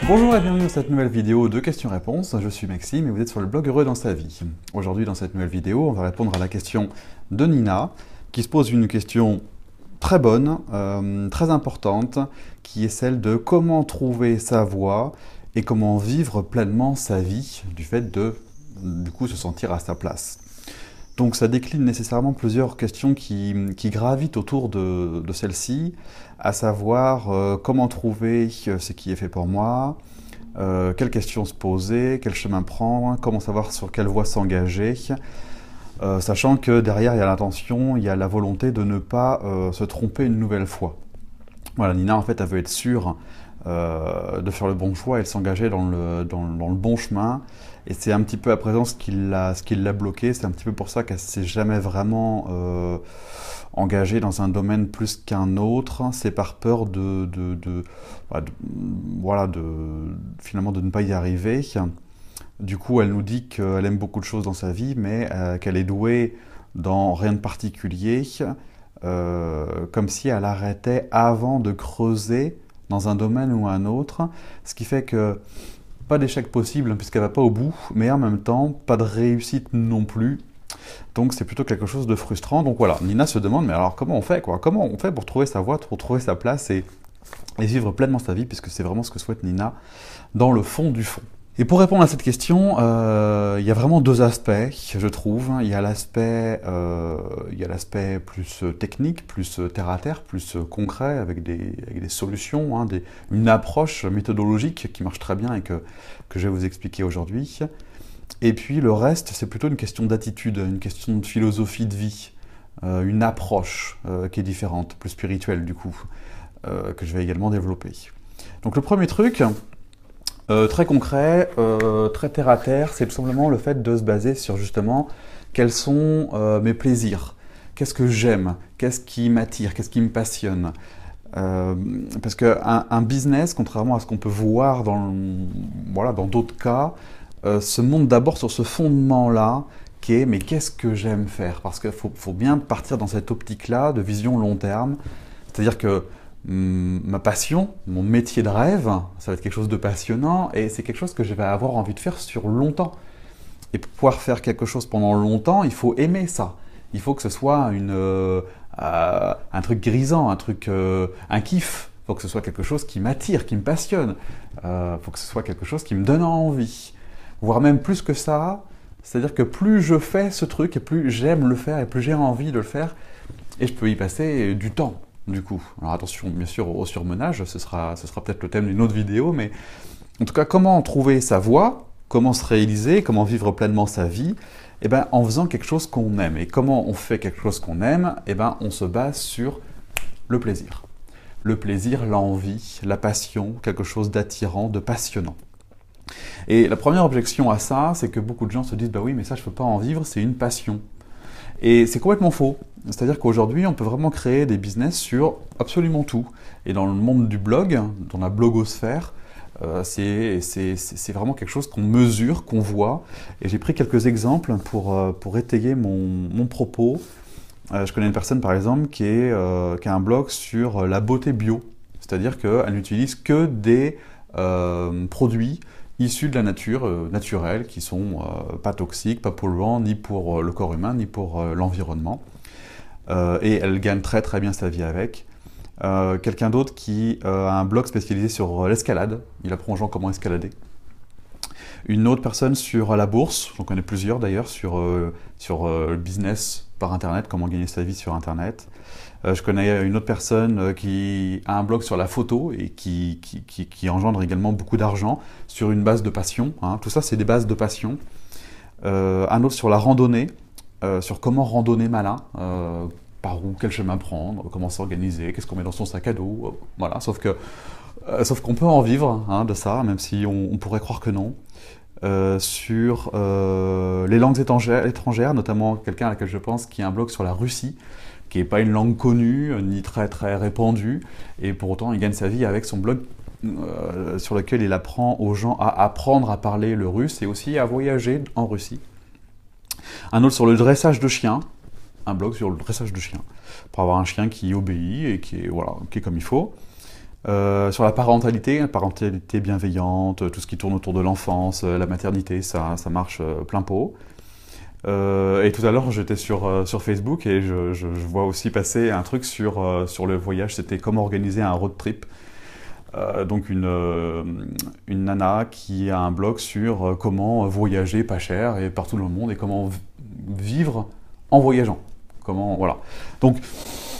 Bonjour et bienvenue dans cette nouvelle vidéo de questions-réponses. Je suis Maxime et vous êtes sur le blog Heureux dans sa vie. Aujourd'hui, dans cette nouvelle vidéo, on va répondre à la question de Nina, qui se pose une question très bonne, très importante, qui est celle de comment trouver sa voie et comment vivre pleinement sa vie, du fait de, du coup, se sentir à sa place. Donc ça décline nécessairement plusieurs questions qui gravitent autour de celle-ci, à savoir comment trouver ce qui est fait pour moi, quelles questions se poser, quel chemin prendre, comment savoir sur quelle voie s'engager, sachant que derrière il y a l'intention, il y a la volonté de ne pas se tromper une nouvelle fois. Voilà, Nina en fait elle veut être sûre de faire le bon choix et de s'engager dans le bon chemin. Et c'est un petit peu à présent ce qui l'a bloqué, c'est un petit peu pour ça qu'elle ne s'est jamais vraiment engagée dans un domaine plus qu'un autre. C'est par peur finalement de ne pas y arriver. Du coup, elle nous dit qu'elle aime beaucoup de choses dans sa vie, mais qu'elle est douée dans rien de particulier, comme si elle arrêtait avant de creuser dans un domaine ou un autre, ce qui fait que pas d'échec possible puisqu'elle va pas au bout, mais en même temps, pas de réussite non plus. Donc c'est plutôt quelque chose de frustrant. Donc voilà, Nina se demande, mais alors comment on fait quoi? Comment on fait pour trouver sa voie, pour trouver sa place et vivre pleinement sa vie, puisque c'est vraiment ce que souhaite Nina dans le fond du fond. Et pour répondre à cette question, il y a vraiment deux aspects, je trouve. Il y a l'aspect plus technique, plus terre-à-terre, plus concret, avec des solutions, hein, une approche méthodologique qui marche très bien et que je vais vous expliquer aujourd'hui. Et puis le reste, c'est plutôt une question d'attitude, une question de philosophie de vie, une approche qui est différente, plus spirituelle du coup, que je vais également développer. Donc le premier truc, très concret, très terre à terre, c'est tout simplement le fait de se baser sur justement quels sont mes plaisirs, qu'est-ce que j'aime, qu'est-ce qui m'attire, qu'est-ce qui me passionne. Parce qu'un business, contrairement à ce qu'on peut voir dans d'autres cas, se monte d'abord sur ce fondement-là qui est mais qu'est-ce que j'aime faire? Parce qu'il faut bien partir dans cette optique-là de vision long terme, c'est-à-dire que ma passion, mon métier de rêve, ça va être quelque chose de passionnant et c'est quelque chose que je vais avoir envie de faire sur longtemps. Et pour pouvoir faire quelque chose pendant longtemps, il faut aimer ça. Il faut que ce soit un truc grisant, un kiff. Il faut que ce soit quelque chose qui m'attire, qui me passionne. Il faut que ce soit quelque chose qui me donne envie. Voire même plus que ça, c'est-à-dire que plus je fais ce truc et plus j'aime le faire et plus j'ai envie de le faire et je peux y passer du temps. Du coup, alors attention bien sûr au surmenage, ce sera peut-être le thème d'une autre vidéo, mais en tout cas, comment trouver sa voie, comment se réaliser, comment vivre pleinement sa vie, eh ben, en faisant quelque chose qu'on aime. Et comment on fait quelque chose qu'on aime? Eh ben, on se base sur le plaisir. Le plaisir, l'envie, la passion, quelque chose d'attirant, de passionnant. Et la première objection à ça, c'est que beaucoup de gens se disent « bah oui, mais ça je ne peux pas en vivre, c'est une passion ». Et c'est complètement faux. C'est-à-dire qu'aujourd'hui, on peut vraiment créer des business sur absolument tout. Et dans le monde du blog, dans la blogosphère, c'est vraiment quelque chose qu'on mesure, qu'on voit. Et j'ai pris quelques exemples pour étayer mon propos. Je connais une personne, par exemple, qui a un blog sur la beauté bio. C'est-à-dire qu'elle n'utilise que des produits issus de la nature, naturels, qui sont pas toxiques, pas polluants, ni pour le corps humain, ni pour l'environnement. Et elle gagne très très bien sa vie avec. Quelqu'un d'autre qui a un blog spécialisé sur l'escalade, il apprend aux gens comment escalader. Une autre personne sur la bourse, j'en connais plusieurs d'ailleurs, sur le business par internet, comment gagner sa vie sur internet. Je connais une autre personne qui a un blog sur la photo et qui engendre également beaucoup d'argent sur une base de passion. Hein. Tout ça, c'est des bases de passion. Un autre sur la randonnée, sur comment randonner malin, par où, quel chemin prendre, comment s'organiser, qu'est-ce qu'on met dans son sac à dos. Voilà, sauf qu'on peut en vivre hein, de ça, même si on pourrait croire que non. Sur les langues étrangères, notamment quelqu'un à laquelle je pense qui a un blog sur la Russie, qui n'est pas une langue connue, ni très très répandue, et pour autant il gagne sa vie avec son blog sur lequel il apprend aux gens à apprendre à parler le russe et aussi à voyager en Russie. Un autre sur le dressage de chiens, un blog sur le dressage de chiens, pour avoir un chien qui obéit et qui est comme il faut. Sur la parentalité bienveillante, tout ce qui tourne autour de l'enfance, la maternité, ça marche plein pot. Et tout à l'heure, j'étais sur Facebook et je vois aussi passer un truc sur le voyage. C'était comment organiser un road trip. Donc une nana qui a un blog sur comment voyager pas cher et partout dans le monde et comment vivre en voyageant. Voilà. Donc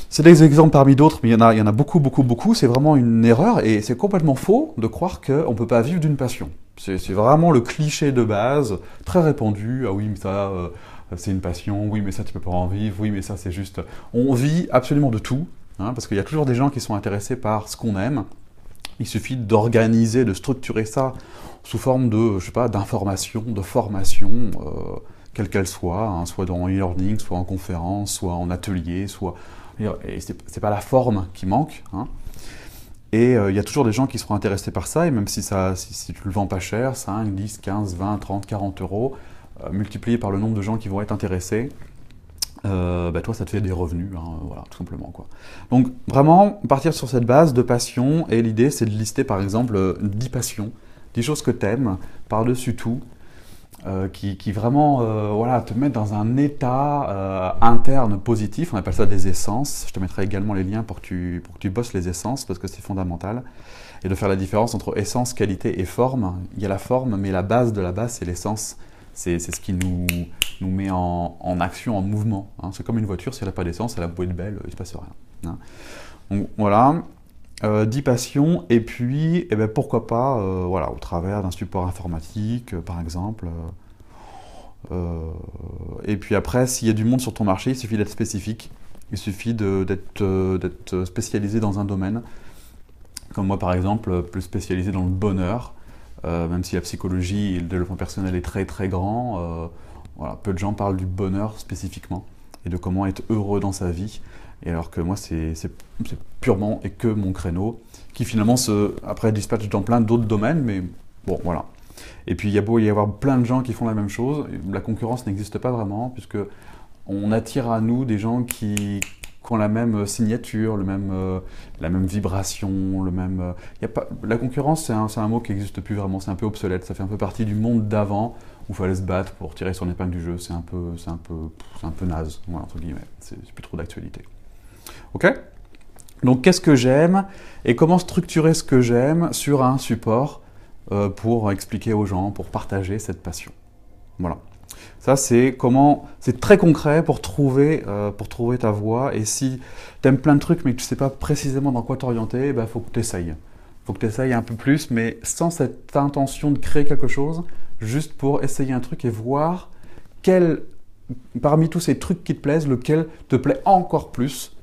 c'est des exemples parmi d'autres, mais il y en a beaucoup, beaucoup, beaucoup. C'est vraiment une erreur et c'est complètement faux de croire qu'on ne peut pas vivre d'une passion. C'est vraiment le cliché de base, très répandu. Ah oui, mais ça, c'est une passion. Oui, mais ça, tu peux pas en vivre. Oui, mais ça, c'est juste... On vit absolument de tout, hein, parce qu'il y a toujours des gens qui sont intéressés par ce qu'on aime. Il suffit d'organiser, de structurer ça sous forme de, je sais pas, d'information, de formation, quelle qu'elle soit, hein, soit dans e-learning, soit en conférence, soit en atelier, soit... Et c'est pas la forme qui manque, hein. Et il y a toujours des gens qui seront intéressés par ça, et même si tu le vends pas cher, 5, 10, 15, 20, 30, 40 euros, multiplié par le nombre de gens qui vont être intéressés, toi ça te fait des revenus, hein, voilà, tout simplement, quoi. Donc vraiment, partir sur cette base de passion, et l'idée c'est de lister par exemple 10 passions, 10 choses que tu aimes, par-dessus tout, qui vraiment voilà, te mettent dans un état interne positif. On appelle ça des essences. Je te mettrai également les liens pour que tu bosses les essences parce que c'est fondamental. Et de faire la différence entre essence, qualité et forme. Il y a la forme, mais la base de la base, c'est l'essence. C'est ce qui nous met en action, en mouvement, hein. C'est comme une voiture, si elle n'a pas d'essence, elle a beau être belle, il ne se passe rien, hein. Donc voilà. 10 passions, et puis pourquoi pas voilà, au travers d'un support informatique par exemple. Et puis après, s'il y a du monde sur ton marché, il suffit d'être spécifique, il suffit d'être spécialisé dans un domaine, comme moi par exemple, plus spécialisé dans le bonheur, même si la psychologie et le développement personnel est très très grand, voilà, peu de gens parlent du bonheur spécifiquement et de comment être heureux dans sa vie. Et alors que moi, c'est purement et que mon créneau, qui finalement après dispatche dans plein d'autres domaines, mais bon, voilà. Et puis il y a beau y avoir plein de gens qui font la même chose, la concurrence n'existe pas vraiment, puisque on attire à nous des gens qui ont la même signature, la même vibration, la concurrence, c'est un mot qui n'existe plus vraiment, c'est un peu obsolète, ça fait un peu partie du monde d'avant, où il fallait se battre pour tirer son épingle du jeu, c'est un peu naze, voilà, entre guillemets, c'est plus trop d'actualité. Ok ? Donc qu'est-ce que j'aime et comment structurer ce que j'aime sur un support pour expliquer aux gens, pour partager cette passion. Voilà. Ça c'est très concret pour trouver ta voie, et si tu aimes plein de trucs mais que tu ne sais pas précisément dans quoi t'orienter, il faut que tu essayes. Il faut que tu essayes un peu plus, mais sans cette intention de créer quelque chose, juste pour essayer un truc et voir parmi tous ces trucs qui te plaisent, lequel te plaît encore plus,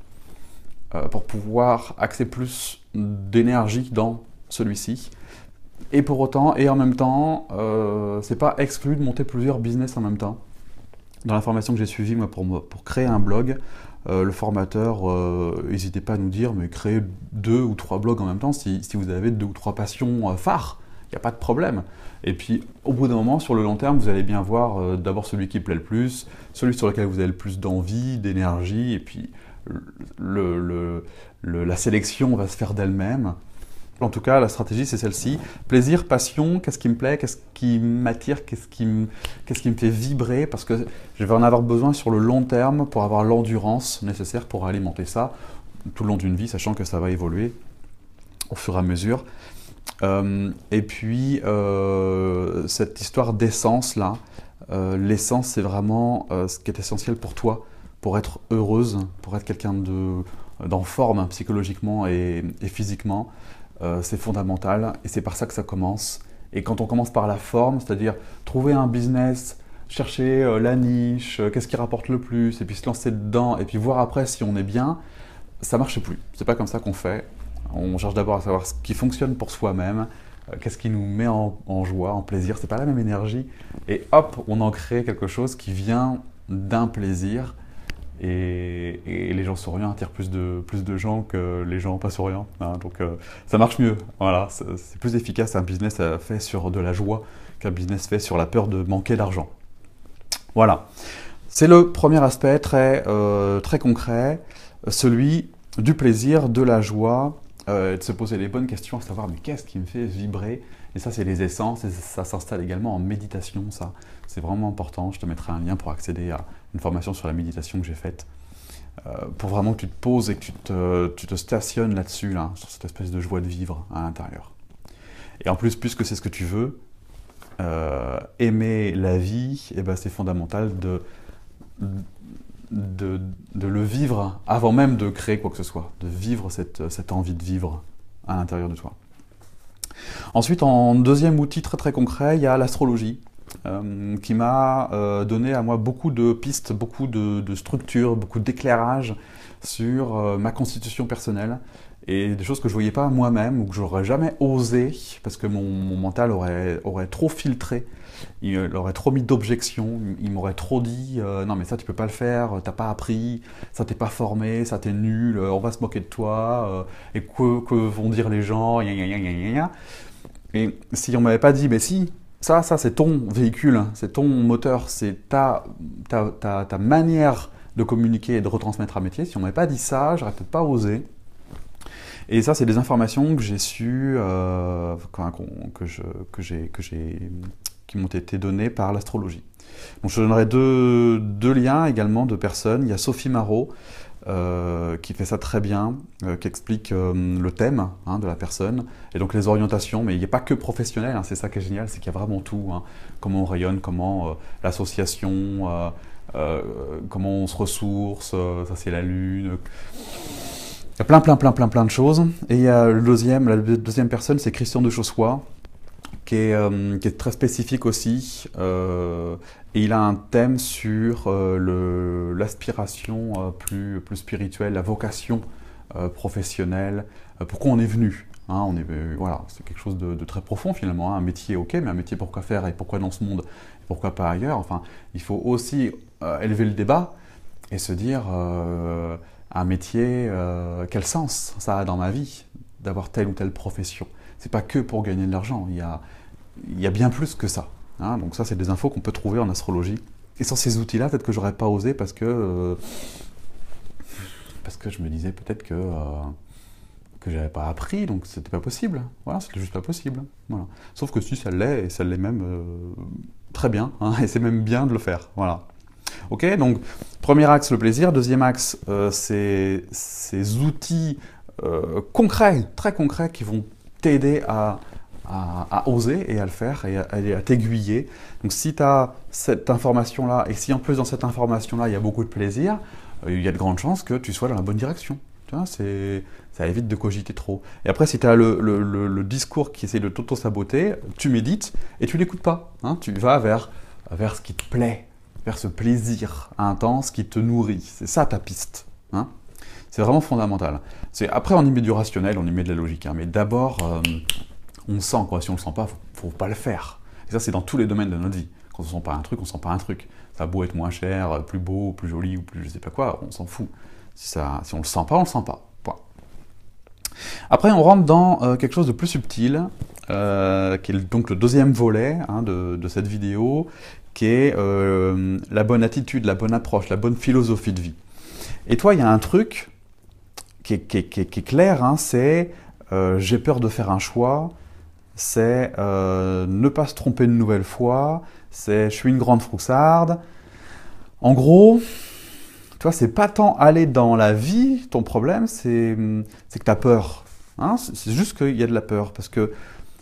pour pouvoir axer plus d'énergie dans celui-ci. Et pour autant, et en même temps, c'est pas exclu de monter plusieurs business en même temps. Dans la formation que j'ai suivie, moi, pour créer un blog, le formateur, n'hésitez pas à nous dire, mais créez 2 ou 3 blogs en même temps, si vous avez 2 ou 3 passions phares, il n'y a pas de problème. Et puis, au bout d'un moment, sur le long terme, vous allez bien voir d'abord celui qui plaît le plus, celui sur lequel vous avez le plus d'envie, d'énergie, et puis la sélection va se faire d'elle-même. En tout cas, la stratégie, c'est celle-ci. Plaisir, passion, qu'est-ce qui me plaît, qu'est-ce qui m'attire, qu'est-ce qui me fait vibrer, parce que je vais en avoir besoin sur le long terme pour avoir l'endurance nécessaire pour alimenter ça tout le long d'une vie, sachant que ça va évoluer au fur et à mesure. Et puis, cette histoire d'essence-là, l'essence, c'est vraiment ce qui est essentiel pour toi, pour être heureuse, pour être quelqu'un d'en forme psychologiquement et physiquement. C'est fondamental et c'est par ça que ça commence. Et quand on commence par la forme, c'est-à-dire trouver un business, chercher la niche, qu'est-ce qui rapporte le plus, et puis se lancer dedans, et puis voir après si on est bien, ça ne marche plus. C'est pas comme ça qu'on fait. On cherche d'abord à savoir ce qui fonctionne pour soi-même, qu'est-ce qui nous met en joie, en plaisir. C'est pas la même énergie. Et hop, on en crée quelque chose qui vient d'un plaisir. Et les gens souriants attirent plus de gens que les gens pas souriants, hein, donc ça marche mieux. Voilà, c'est plus efficace un business fait sur de la joie qu'un business fait sur la peur de manquer d'argent. Voilà, c'est le premier aspect très concret, celui du plaisir, de la joie, de se poser les bonnes questions, à savoir mais qu'est-ce qui me fait vibrer? Et ça, c'est les essences, et ça s'installe également en méditation, ça. C'est vraiment important. Je te mettrai un lien pour accéder à une formation sur la méditation que j'ai faite. Pour vraiment que tu te poses et que tu te stationnes là-dessus, là, sur cette espèce de joie de vivre à l'intérieur. Et en plus, puisque c'est ce que tu veux, aimer la vie, eh ben, c'est fondamental de le vivre avant même de créer quoi que ce soit, de vivre cette envie de vivre à l'intérieur de toi. Ensuite, en deuxième outil très très concret, il y a l'astrologie, qui m'a donné à moi beaucoup de pistes, beaucoup de structures, beaucoup d'éclairages sur ma constitution personnelle et des choses que je ne voyais pas moi-même ou que j'aurais jamais osé parce que mon mental aurait trop filtré, il aurait trop mis d'objections, il m'aurait trop dit non mais ça tu peux pas le faire, t'as pas appris, ça t'es pas formé, ça t'es nul, on va se moquer de toi, et que vont dire les gens, gna, gna, gna, gna, gna. Et si on m'avait pas dit mais si, ça c'est ton véhicule, c'est ton moteur, c'est ta manière de communiquer et de retransmettre un métier, si on m'avait pas dit ça, j'aurais peut-être pas osé. Et ça, c'est des informations que j'ai su, qui m'ont été données par l'astrologie. Donc, je te donnerai deux liens également de personnes. Il y a Sophie Marot, qui fait ça très bien, qui explique le thème de la personne, et donc les orientations, mais il n'y a pas que professionnel, c'est ça qui est génial, c'est qu'il y a vraiment tout, comment on rayonne, comment l'association, comment on se ressource, ça c'est la lune... Il y a plein de choses. Et il y a la deuxième personne, c'est Christian de Chaussois, qui est très spécifique aussi. Et il a un thème sur l'aspiration plus spirituelle, la vocation professionnelle. Pourquoi on est venu, voilà, c'est quelque chose de très profond finalement. Un métier, ok, mais un métier pourquoi faire et pourquoi dans ce monde et pourquoi pas ailleurs. Enfin, il faut aussi élever le débat et se dire... un métier, quel sens ça a dans ma vie d'avoir telle ou telle profession? C'est pas que pour gagner de l'argent, il y a bien plus que ça. Donc ça, c'est des infos qu'on peut trouver en astrologie. Et sans ces outils-là, peut-être que j'aurais pas osé parce que je me disais peut-être que j'avais pas appris, donc c'était pas possible. Voilà, c'était juste pas possible. Voilà. Sauf que si, ça l'est, et ça l'est même très bien, et c'est même bien de le faire. Voilà. Ok, donc premier axe, le plaisir. Deuxième axe, ces outils concrets, très concrets, qui vont t'aider à oser et à le faire et à t'aiguiller. Donc si tu as cette information-là, et si en plus dans cette information-là, il y a beaucoup de plaisir, il y a de grandes chances que tu sois dans la bonne direction. Tu vois, ça évite de cogiter trop. Et après, si tu as le discours qui essaie de t'auto-saboter, tu médites et tu l'écoutes pas. Tu vas vers ce qui te plaît, vers ce plaisir intense qui te nourrit. C'est ça ta piste. C'est vraiment fondamental. Après, on y met du rationnel, on y met de la logique. Mais d'abord, on sent, quoi. Si on ne le sent pas, faut pas le faire. Et ça, c'est dans tous les domaines de notre vie. Quand on ne sent pas un truc, on ne sent pas un truc. Ça a beau être moins cher, plus beau, plus joli, ou plus je sais pas quoi, on s'en fout. Si on ne le sent pas, on ne le sent pas. Point. Après, on rentre dans quelque chose de plus subtil, qui est donc le deuxième volet de cette vidéo, qui est la bonne attitude, la bonne approche, la bonne philosophie de vie. Et toi, il y a un truc qui est clair, c'est j'ai peur de faire un choix, c'est ne pas se tromper une nouvelle fois, c'est je suis une grande froussarde. En gros, tu vois, c'est pas tant aller dans la vie, ton problème, c'est que tu as peur. C'est juste qu'il y a de la peur, parce que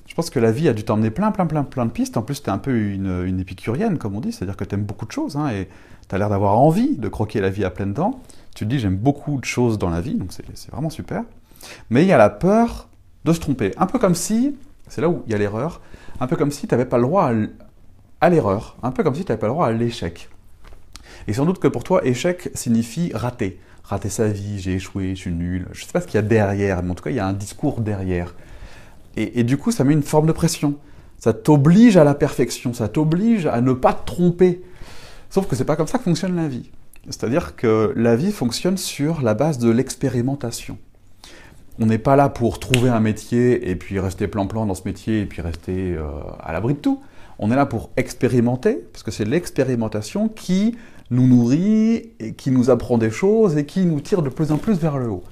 je pense que la vie a dû t'emmener plein de pistes. En plus, tu es un peu une épicurienne, comme on dit, c'est-à-dire que tu aimes beaucoup de choses, et tu as l'air d'avoir envie de croquer la vie à pleines dents. Tu te dis, j'aime beaucoup de choses dans la vie, donc c'est vraiment super. Mais il y a la peur de se tromper. Un peu comme si, c'est là où il y a l'erreur, un peu comme si tu n'avais pas le droit à l'erreur, un peu comme si tu n'avais pas le droit à l'échec. Et sans doute que pour toi, échec signifie rater. Rater sa vie, j'ai échoué, je suis nul. Je ne sais pas ce qu'il y a derrière, mais en tout cas, il y a un discours derrière. Et du coup, ça met une forme de pression. Ça t'oblige à la perfection, ça t'oblige à ne pas te tromper. Sauf que c'est pas comme ça que fonctionne la vie. C'est-à-dire que la vie fonctionne sur la base de l'expérimentation. On n'est pas là pour trouver un métier et puis rester plan-plan dans ce métier et puis rester à l'abri de tout. On est là pour expérimenter, parce que c'est l'expérimentation qui nous nourrit, et qui nous apprend des choses et qui nous tire de plus en plus vers le haut.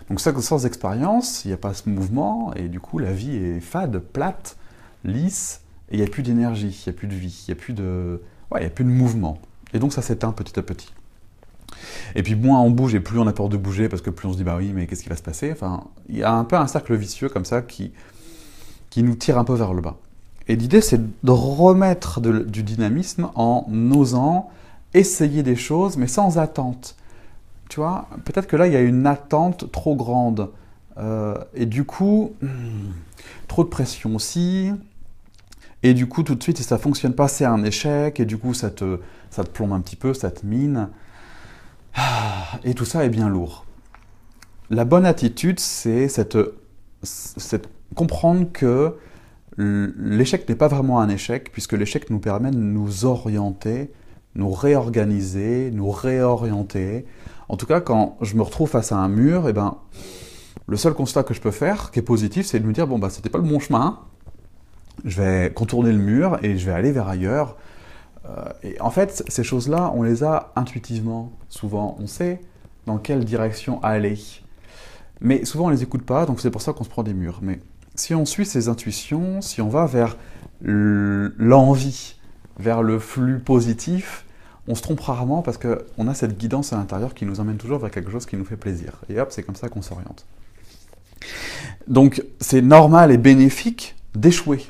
Donc sans expérience, il n'y a pas ce mouvement, et du coup la vie est fade, plate, lisse, et il n'y a plus d'énergie, il n'y a plus de vie, il n'y a plus de... Ouais, il n'y a plus de mouvement. Et donc ça s'éteint petit à petit. Et puis moins on bouge et plus on a peur de bouger, parce que plus on se dit, bah oui, mais qu'est-ce qui va se passer? Enfin, il y a un peu un cercle vicieux comme ça qui nous tire un peu vers le bas. Et l'idée, c'est de remettre du dynamisme en osant essayer des choses, mais sans attente. Tu vois, peut-être que là, il y a une attente trop grande. Et du coup, trop de pression aussi. Et du coup, tout de suite, si ça ne fonctionne pas, c'est un échec. Et du coup, ça te plombe un petit peu, ça te mine. Et tout ça est bien lourd. La bonne attitude, c'est comprendre que l'échec n'est pas vraiment un échec, puisque l'échec nous permet de nous orienter, nous réorganiser, nous réorienter. En tout cas, quand je me retrouve face à un mur, eh ben, le seul constat que je peux faire, qui est positif, c'est de me dire, bon, bah, c'était pas le bon chemin, je vais contourner le mur et je vais aller vers ailleurs. Et en fait, ces choses-là, on les a intuitivement, souvent. On sait dans quelle direction aller. Mais souvent, on ne les écoute pas, donc c'est pour ça qu'on se prend des murs. Mais si on suit ses intuitions, si on va vers l'envie, vers le flux positif, on se trompe rarement parce qu'on a cette guidance à l'intérieur qui nous emmène toujours vers quelque chose qui nous fait plaisir. Et hop, c'est comme ça qu'on s'oriente. Donc, c'est normal et bénéfique d'échouer.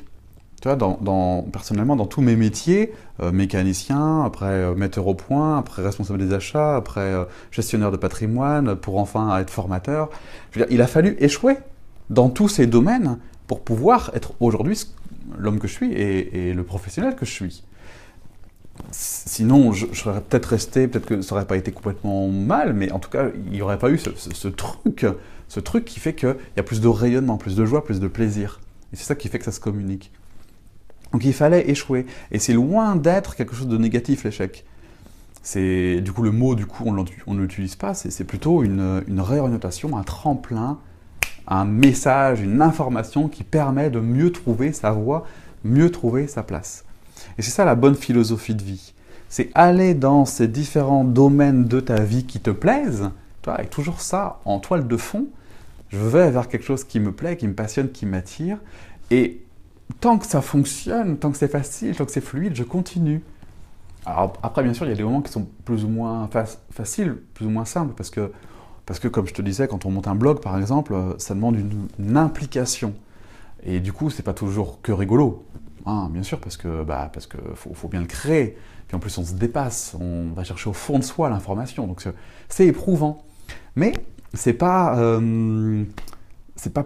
Tu vois, personnellement, dans tous mes métiers, mécanicien, après metteur au point, après responsable des achats, après gestionnaire de patrimoine, pour enfin être formateur, je veux dire, il a fallu échouer dans tous ces domaines pour pouvoir être aujourd'hui l'homme que je suis et le professionnel que je suis. Sinon, je serais peut-être resté, peut-être que ça n'aurait pas été complètement mal, mais en tout cas, il n'y aurait pas eu ce truc qui fait qu'il y a plus de rayonnement, plus de joie, plus de plaisir. Et c'est ça qui fait que ça se communique. Donc il fallait échouer. Et c'est loin d'être quelque chose de négatif, l'échec. C'est, du coup, le mot, on ne l'utilise pas, c'est plutôt une réorientation, un tremplin, un message, une information qui permet de mieux trouver sa voie, mieux trouver sa place. Et c'est ça la bonne philosophie de vie. C'est aller dans ces différents domaines de ta vie qui te plaisent, toi, avec toujours ça en toile de fond. Je vais vers quelque chose qui me plaît, qui me passionne, qui m'attire. Et tant que ça fonctionne, tant que c'est facile, tant que c'est fluide, je continue. Alors après, bien sûr, il y a des moments qui sont plus ou moins faciles, plus ou moins simples, parce que, comme je te disais, quand on monte un blog, par exemple, ça demande une implication. Et du coup, c'est pas toujours que rigolo. Hein, bien sûr, parce que faut bien le créer. Puis en plus, on se dépasse, on va chercher au fond de soi l'information. Donc c'est éprouvant. Mais c'est pas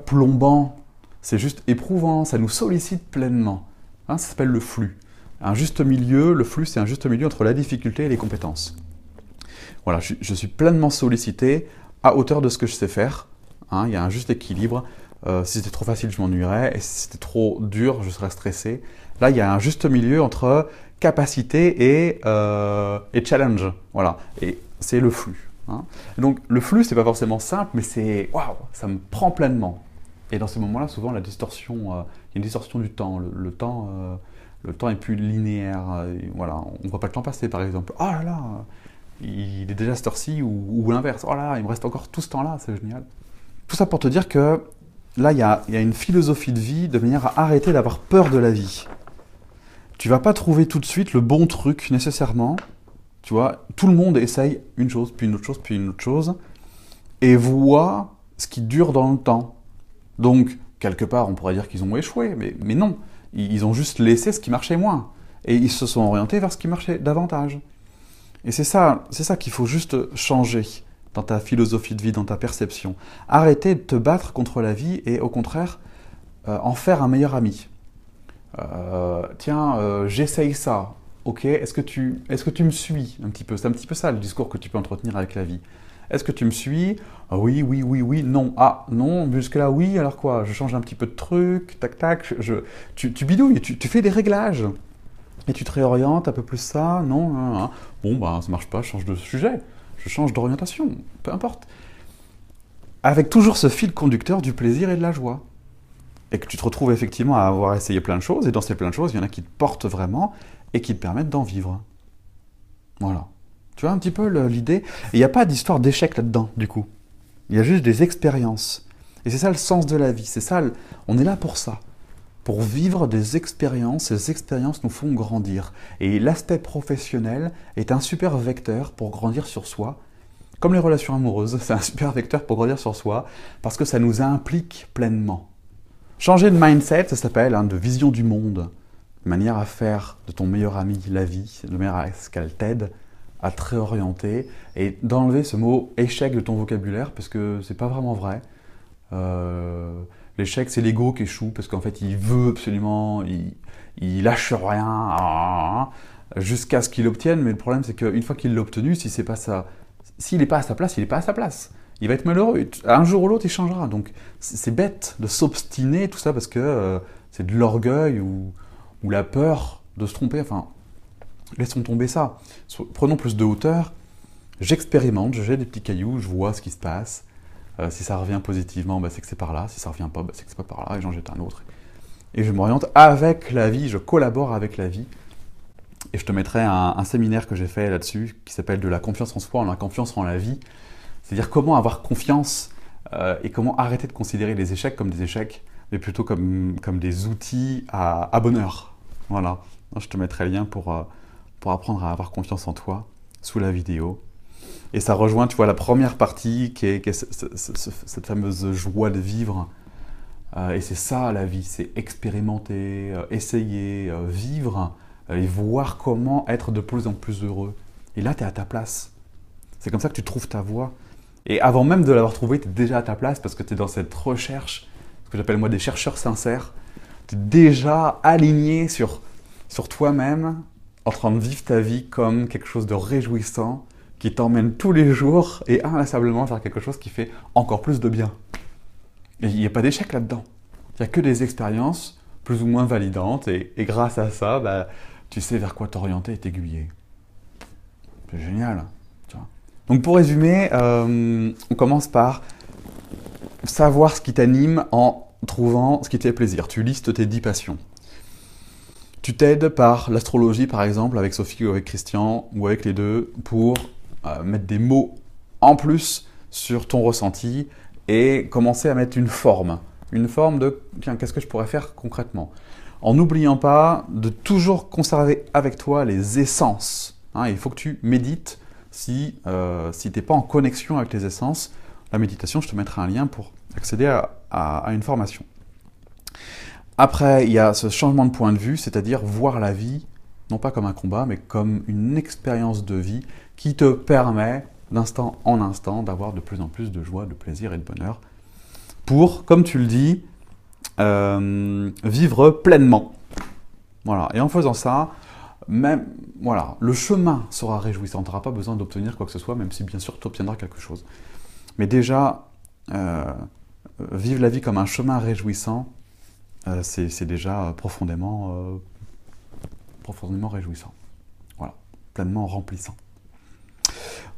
plombant. C'est juste éprouvant, ça nous sollicite pleinement. Hein, ça s'appelle le flux. Un juste milieu, le flux, c'est un juste milieu entre la difficulté et les compétences. Voilà, je suis pleinement sollicité à hauteur de ce que je sais faire. Hein, il y a un juste équilibre. Si c'était trop facile, je m'ennuierais. Et si c'était trop dur, je serais stressé. Là, il y a un juste milieu entre capacité et challenge. Voilà, et c'est le flux. Hein. Donc, le flux, c'est pas forcément simple, mais c'est waouh, ça me prend pleinement. Et dans ces moments-là, souvent, il y a une distorsion du temps. Le temps est plus linéaire. Voilà, on ne voit pas le temps passer, par exemple. Oh là là, il est déjà cette heure-ci, ou l'inverse. Oh là là, il me reste encore tout ce temps-là, c'est génial. Tout ça pour te dire que là, il y a une philosophie de vie de manière à arrêter d'avoir peur de la vie. Tu vas pas trouver tout de suite le bon truc nécessairement. Tu vois, tout le monde essaye une chose, puis une autre chose, puis une autre chose, et voit ce qui dure dans le temps. Donc, quelque part, on pourrait dire qu'ils ont échoué, mais non. Ils ont juste laissé ce qui marchait moins. Et ils se sont orientés vers ce qui marchait davantage. Et c'est ça qu'il faut juste changer dans ta philosophie de vie, dans ta perception. Arrêter de te battre contre la vie et au contraire, en faire un meilleur ami. J'essaye ça. Ok, est-ce que tu me suis un petit peu? C'est un petit peu ça le discours que tu peux entretenir avec la vie. Est-ce que tu me suis? Ah oui, non. Ah non, jusque-là oui, alors quoi? Je change un petit peu de truc, tac, tac, tu bidouilles, tu fais des réglages. Et tu te réorientes un peu plus ça, non. Bon, bah ça marche pas, je change de sujet, je change d'orientation, peu importe. Avec toujours ce fil conducteur du plaisir et de la joie. Et que tu te retrouves effectivement à avoir essayé plein de choses, et dans ces plein de choses, il y en a qui te portent vraiment et qui te permettent d'en vivre. Voilà. Tu vois un petit peu l'idée? Et il n'y a pas d'histoire d'échec là-dedans, du coup. Il y a juste des expériences. Et c'est ça le sens de la vie. C'est ça, on est là pour ça. Pour vivre des expériences. Ces expériences nous font grandir. Et l'aspect professionnel est un super vecteur pour grandir sur soi. Comme les relations amoureuses, c'est un super vecteur pour grandir sur soi parce que ça nous implique pleinement. Changer de mindset, ça s'appelle de vision du monde. Une manière à faire de ton meilleur ami la vie, de manière à ce qu'elle t'aide à te réorienter et d'enlever ce mot échec de ton vocabulaire parce que c'est pas vraiment vrai. L'échec, c'est l'ego qui échoue parce qu'en fait, il veut absolument, il lâche rien jusqu'à ce qu'il obtienne. Mais le problème, c'est qu'une fois qu'il l'a obtenu, si c'est pas ça, s'il n'est pas à sa place, il n'est pas à sa place. Il va être malheureux. Un jour ou l'autre, il changera. Donc, c'est bête de s'obstiner, tout ça, parce que c'est de l'orgueil ou la peur de se tromper. Enfin, laissons tomber ça. Prenons plus de hauteur. J'expérimente, je jette des petits cailloux, je vois ce qui se passe. Si ça revient positivement, c'est que c'est par là. Si ça ne revient pas, c'est que c'est pas par là. Et j'en jette un autre. Et je m'oriente avec la vie, je collabore avec la vie. Et je te mettrai un séminaire que j'ai fait là-dessus, qui s'appelle « De la confiance en soi, en la confiance en la vie ». C'est-à-dire comment avoir confiance et comment arrêter de considérer les échecs comme des échecs, mais plutôt comme des outils à bonheur. Voilà. Je te mettrai le lien pour apprendre à avoir confiance en toi sous la vidéo. Et ça rejoint, tu vois, la première partie qui est cette fameuse joie de vivre. Et c'est ça la vie, c'est expérimenter, essayer, vivre et voir comment être de plus en plus heureux. Et là, tu es à ta place. C'est comme ça que tu trouves ta voie. Et avant même de l'avoir trouvée, tu es déjà à ta place parce que tu es dans cette recherche, ce que j'appelle moi des chercheurs sincères. Tu es déjà aligné sur toi-même, en train de vivre ta vie comme quelque chose de réjouissant qui t'emmène tous les jours et inlassablement vers quelque chose qui fait encore plus de bien. Et il n'y a pas d'échec là-dedans. Il n'y a que des expériences plus ou moins validantes et grâce à ça, tu sais vers quoi t'orienter et t'aiguiller. C'est génial. Tu vois. Donc pour résumer, on commence par savoir ce qui t'anime en trouvant ce qui te fait plaisir. Tu listes tes 10 passions. Tu t'aides par l'astrologie, par exemple, avec Sophie ou avec Christian, ou avec les deux, pour mettre des mots en plus sur ton ressenti et commencer à mettre une forme de « tiens, qu'est-ce que je pourrais faire concrètement ?» En n'oubliant pas de toujours conserver avec toi les essences. Il faut que tu médites si tu n'es pas en connexion avec les essences. La méditation, je te mettrai un lien pour accéder à une formation. Après, il y a ce changement de point de vue, c'est-à-dire voir la vie, non pas comme un combat, mais comme une expérience de vie qui te permet, d'instant en instant, d'avoir de plus en plus de joie, de plaisir et de bonheur pour, comme tu le dis, vivre pleinement. Voilà. Et en faisant ça, même, voilà, le chemin sera réjouissant. Tu n'auras pas besoin d'obtenir quoi que ce soit, même si bien sûr tu obtiendras quelque chose. Mais déjà, vivre la vie comme un chemin réjouissant, c'est déjà profondément réjouissant. Voilà, pleinement remplissant.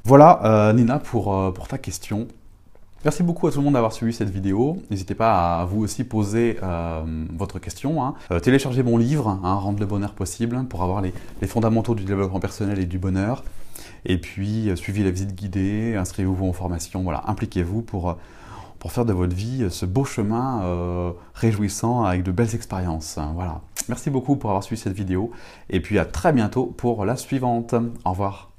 Voilà, Nina, pour ta question. Merci beaucoup à tout le monde d'avoir suivi cette vidéo. N'hésitez pas à vous aussi poser votre question. Téléchargez mon livre, Rendre le bonheur possible, pour avoir les fondamentaux du développement personnel et du bonheur. Et puis, suivez la visite guidée, inscrivez-vous en formation. Voilà, impliquez-vous pour faire de votre vie ce beau chemin réjouissant avec de belles expériences. Voilà. Merci beaucoup pour avoir suivi cette vidéo. Et puis, à très bientôt pour la suivante. Au revoir.